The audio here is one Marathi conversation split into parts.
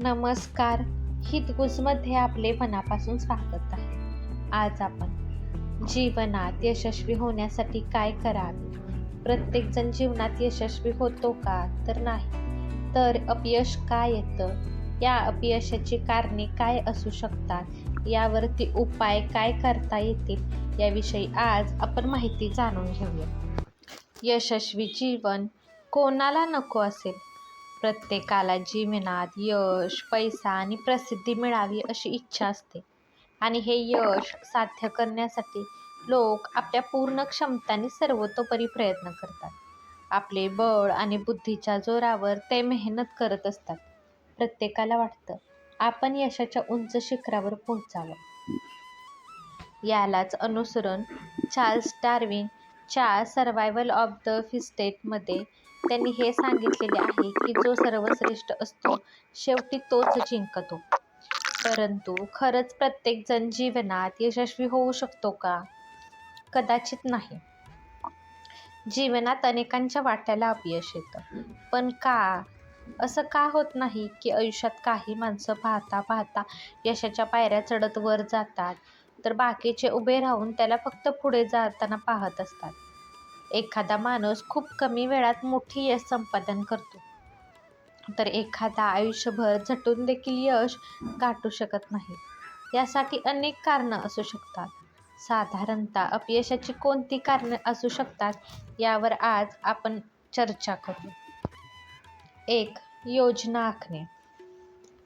नमस्कार. हितगुजमध्ये आपले मनापासून स्वागत आहे. आज आपण जीवनात यशस्वी होण्यासाठी काय करावे? प्रत्येकजण जीवनात यशस्वी होतो का? तर नाही. तर अपयश का येतं? या अपयशाची कारणे काय असू शकतात? यावरती उपाय काय करता येतील? याविषयी आज आपण माहिती जाणून घेऊया. यशस्वी जीवन कोणाला नको असेल? प्रत्येकाला जीवनात यश, पैसा आणि प्रसिद्धी मिळावी अशी इच्छा असते आणि हे यश साध्य करण्यासाठी लोक आपल्या पूर्ण क्षमतांनी सर्वतोपरी प्रयत्न करतात. आपले बळ आणि बुद्धीच्या जोरावर ते मेहनत करत असतात. प्रत्येकाला वाटतं आपण यशाच्या उंच शिखरावर पोहोचावं. यालाच अनुसरून चार्ल्स डार्विन च्या सर्व्हायव्हल ऑफ द फिटेस्टमध्ये त्यांनी हे सांगितलेले आहे की जो सर्वश्रेष्ठ असतो शेवटी तोच जिंकतो. परंतु खरंच प्रत्येकजण जीवनात यशस्वी होऊ शकतो का? कदाचित नाही. जीवनात अनेकांच्या वाट्याला अपयश येतं. पण का? असं का होत नाही की आयुष्यात काही माणसं पाहता पाहता यशाच्या पायऱ्या चढत वर जातात, तर बाकीचे उभे राहून त्याला फक्त पुढे जाताना पाहत असतात. एखादा माणूस खूप कमी वेळात मोठी यश संपादन करतो, तर एखादा आयुष्यभर झटून देखील यश गाठू शकत नाही. यासाठी अनेक कारणं असू शकतात. साधारणतः अपयशाची कोणती कारणे असू शकतात यावर आज आपण चर्चा करू. 1. योजना आखणे.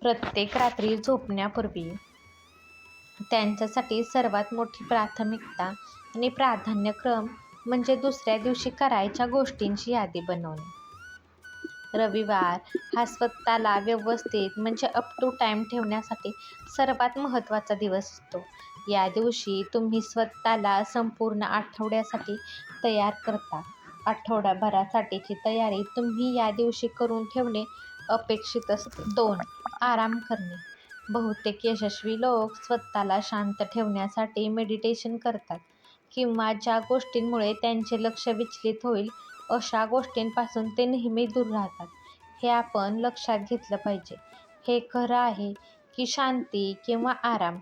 प्रत्येक रात्री झोपण्यापूर्वी त्यांच्यासाठी सर्वात मोठी प्राथमिकता आणि प्राधान्यक्रम म्हणजे दुसऱ्या दिवशी करायच्या गोष्टींची यादी बनवणे. रविवार हा स्वतःला व्यवस्थित म्हणजे अप टू टाईम ठेवण्यासाठी सर्वात महत्त्वाचा दिवस असतो. या दिवशी तुम्ही स्वतःला संपूर्ण आठवड्यासाठी तयार करता. आठवड्याभरासाठीची तयारी तुम्ही या दिवशी करून ठेवणे अपेक्षित असते. 2. आराम करणे. बहुतेक यशस्वी लोक स्वतःला शांत ठेवण्यासाठी मेडिटेशन करतात किंवा ज्या गोष्टींमुळे त्यांचे लक्ष विचलित होईल अशा गोष्टींपासून ते नेहमी दूर राहतात. हे आपण लक्षात घेतलं पाहिजे. हे खरं आहे की शांती किंवा आराम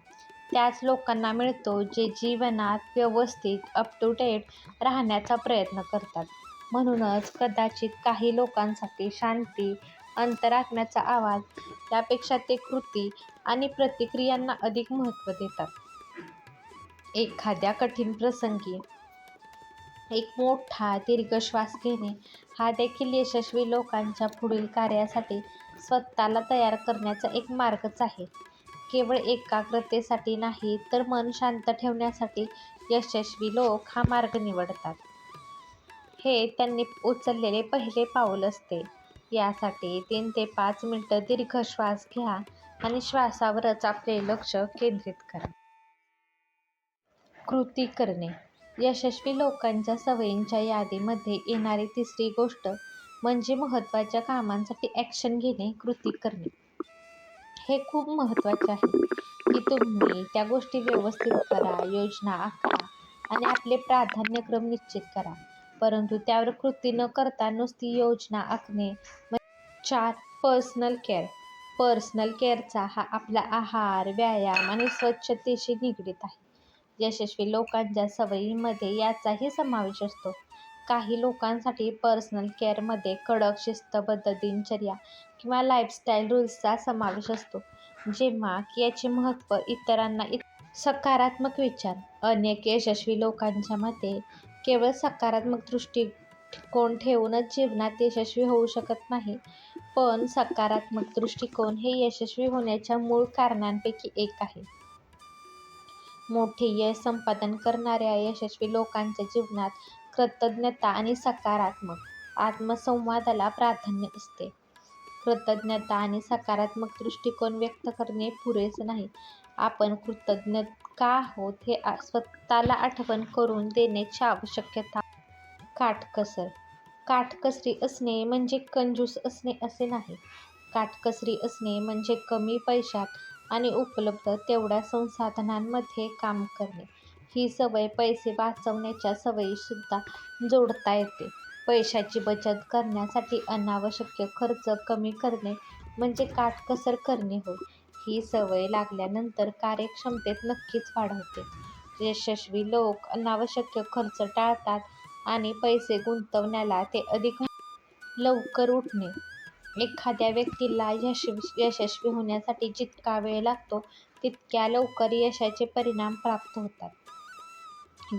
त्याच लोकांना मिळतो जे जीवनात व्यवस्थित अप टू डेट राहण्याचा प्रयत्न करतात. म्हणूनच कदाचित काही लोकांसाठी शांती, अंतरात्म्याचा आवाज यापेक्षा ते कृती आणि प्रतिक्रियांना अधिक महत्त्व देतात. एखाद्या कठीण प्रसंगी एक मोठा दीर्घ श्वास घेणे हा देखील यशस्वी लोकांच्या पुढील कार्यासाठी स्वतःला तयार करण्याचा एक मार्गच आहे. केवळ एकाग्रतेसाठी नाही, तर मन शांत ठेवण्यासाठी यशस्वी लोक हा मार्ग निवडतात. हे त्यांनी उचललेले पहिले पाऊल असते. यासाठी 3 ते 5 मिनिटं दीर्घ श्वास घ्या आणि श्वासावरच आपले लक्ष केंद्रित करा. कृती करणे. यशस्वी लोकांच्या सवयींच्या यादीमध्ये येणारी तिसरी गोष्ट म्हणजे महत्त्वाच्या कामांसाठी ॲक्शन घेणे, कृती करणे. हे खूप महत्त्वाचे आहे की तुम्ही त्या गोष्टी व्यवस्थित करा, योजना आखा आणि आपले प्राधान्यक्रम निश्चित करा. परंतु त्यावर कृती न करता नुसती योजना आखणे. 4. Personal care. पर्सनल केअरचा हा आपला आहार, व्यायाम आणि स्वच्छतेशी निगडीत आहे. यशस्वी लोकांच्या सवयींमध्ये याचाही समावेश असतो. काही लोकांसाठी पर्सनल केअरमध्ये कडक शिस्तबद्ध दिनचर्या किंवा लाईफस्टाईल रूल्सचा समावेश असतो, जेव्हा की याचे महत्त्व इतरांना सकारात्मक विचार. अनेक यशस्वी लोकांच्या मते केवळ सकारात्मक दृष्टिकोन ठेवूनच जीवनात यशस्वी होऊ शकत नाही, पण सकारात्मक दृष्टिकोन हे यशस्वी होण्याच्या मूळ कारणांपैकी एक आहे. मोठे यश संपादन करणाऱ्या यशस्वी लोकांच्या जीवनात कृतज्ञता आणि सकारात्मक आत्मसंवादाला प्राधान्य असते. कृतज्ञता आणि सकारात्मक दृष्टिकोन व्यक्त करणे पुरेसे नाही, आपण कृतज्ञ का आहोत हे स्वतःला आठवण करून देण्याची आवश्यकता. काटकसर. काटकसरी असणे म्हणजे कंजूस असणे असे नाही. काटकसरी असणे म्हणजे कमी पैशात आणि उपलब्ध तेवढ्या संसाधनांमध्ये काम करणे. ही सवय पैसे वाचवण्याच्या सवयीसुद्धा जोडता येते. पैशाची बचत करण्यासाठी अनावश्यक खर्च कमी करणे म्हणजे काटकसर करणे होय. ही सवय लागल्यानंतर कार्यक्षमतेत नक्कीच वाढ होते. यशस्वी लोक अनावश्यक खर्च टाळतात आणि पैसे गुंतवण्याला ते अधिक लवकर उठणे. एखाद्या व्यक्तीला यशस्वी होण्यासाठी जितका वेळ लागतो तितक्या लवकर यशाचे परिणाम प्राप्त होतात.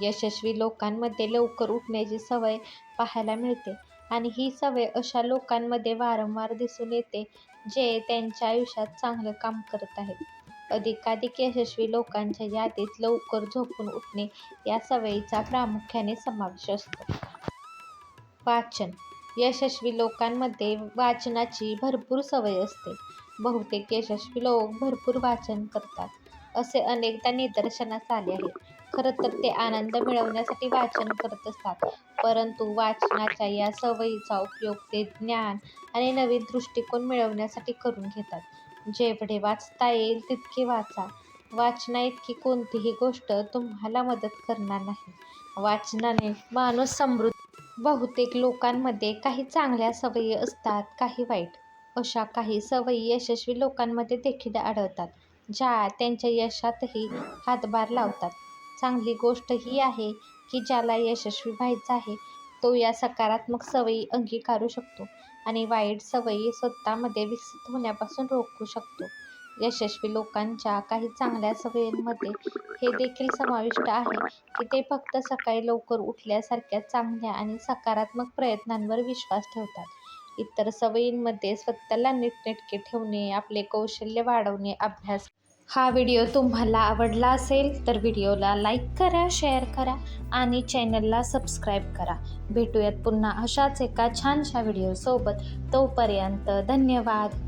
यशस्वी लोकांमध्ये लवकर उठण्याची सवय पाहायला मिळते आणि ही सवय अशा लोकांमध्ये वारंवार दिसून येते जे त्यांच्या आयुष्यात चांगलं काम करत आहेत. अधिकाधिक यशस्वी लोकांच्या यादीत लवकर झोपून उठणे या सवयीचा प्रामुख्याने समावेश असतो. वाचन. यशस्वी लोकांमध्ये वाचनाची भरपूर सवय असते. बहुतेक यशस्वी लोक भरपूर वाचन करतात असे अनेकदा निदर्शनास आले आहे. खरं तर ते आनंद मिळवण्यासाठी वाचन करत असतात, परंतु वाचनाच्या या सवयीचा उपयोग ते ज्ञान आणि नवीन दृष्टिकोन मिळवण्यासाठी करून घेतात. जेवढे वाचता येईल तितके वाचा. वाचनाइतकी कोणतीही गोष्ट तुम्हाला मदत करणार नाही. वाचनाने माणूस समृद्ध. बहुतेक लोकांमध्ये काही चांगल्या सवयी असतात, काही वाईट. अशा काही सवयी यशस्वी लोकांमध्ये देखील आढळतात, ज्या त्यांच्या यशातही हातभार लावतात. चांगली गोष्ट ही आहे की ज्याला यशस्वी व्हायचं आहे तो या सकारात्मक सवयी अंगीकारू शकतो आणि वाईट सवयी स्वतःमध्ये विकसित होण्यापासून रोखू शकतो. यशस्वी लोकांच्या काही चांगल्या सवयींमध्ये हे देखील समाविष्ट आहे की ते फक्त सकाळी लवकर उठल्यासारख्या चांगल्या आणि सकारात्मक प्रयत्नांवर विश्वास ठेवतात. इतर सवयींमध्ये स्वतःला नीटनेटके ठेवणे, आपले कौशल्य वाढवणे, अभ्यास. हा व्हिडिओ तुम्हाला आवडला असेल तर व्हिडिओला लाईक करा, शेअर करा आणि चॅनलला सबस्क्राईब करा. भेटूयात पुन्हा अशाच एका छानशा व्हिडिओसोबत. तोपर्यंत धन्यवाद.